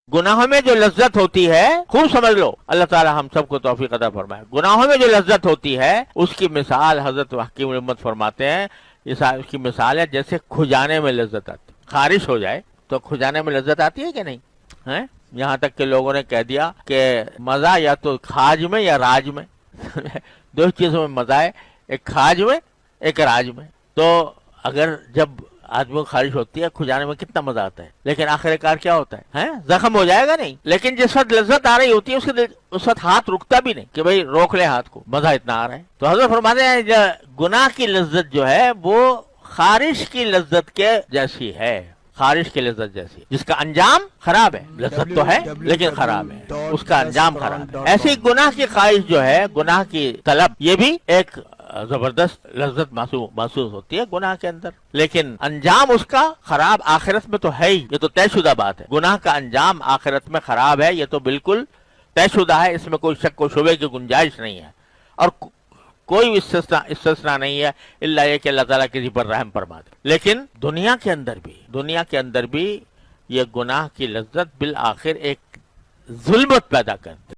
गुनाहों में जो लज्जत होती है, खूब समझ लो, अल्लाह ताला हम सबको तौफीक अता फरमाए। गुनाहों में जो लज्जत होती है उसकी मिसाल हजरत हकीम उम्मत फरमाते हैं, उसकी मिसाल है जैसे खुजाने में लज्जत आती। खारिश हो जाए तो खुजाने में लज्जत आती है कि नहीं है? यहाँ तक के लोगों ने कह दिया कि मजा या तो खाज में या राज में दो चीजों में मजा है, एक खाज में एक राज में। तो अगर जब आदमी को खारिश होती है, खुजाने में कितना मजा आता है, लेकिन आखिरकार क्या होता है? जख्म हो जाएगा नहीं, लेकिन जिस वक्त लज्जत आ रही होती है उसके उस वक्त हाथ रुकता भी नहीं कि भाई रोक ले हाथ को, मजा इतना आ रहा है। तो हजरत फरमाते हैं गुनाह की लज्जत जो है वो खारिश की लज्जत के जैसी है, खारिश की लज्जत जैसी, जिसका अंजाम खराब है। लज्जत तो है लेकिन खराब है, उसका अंजाम खराब है। ऐसी गुनाह की ख्वाहिश जो है, गुनाह की तलब, ये भी एक जबरदस्त लज्जत महसूस होती है गुनाह के अंदर, लेकिन अंजाम उसका खराब आखिरत में तो है ही। ये तो तयशुदा बात है, गुनाह का अंजाम आखिरत में खराब है, ये तो बिल्कुल तयशुदा है, इसमें कोई शक व शुबे की गुंजाइश नहीं है। और कोई इस्तिस्ना नहीं है इल्ला ये कि अल्लाह ताला किसी पर रहम फरमा दे। लेकिन दुनिया के अंदर भी ये गुनाह की लज्जत बिल आखिर एक जुल्मत पैदा करती है।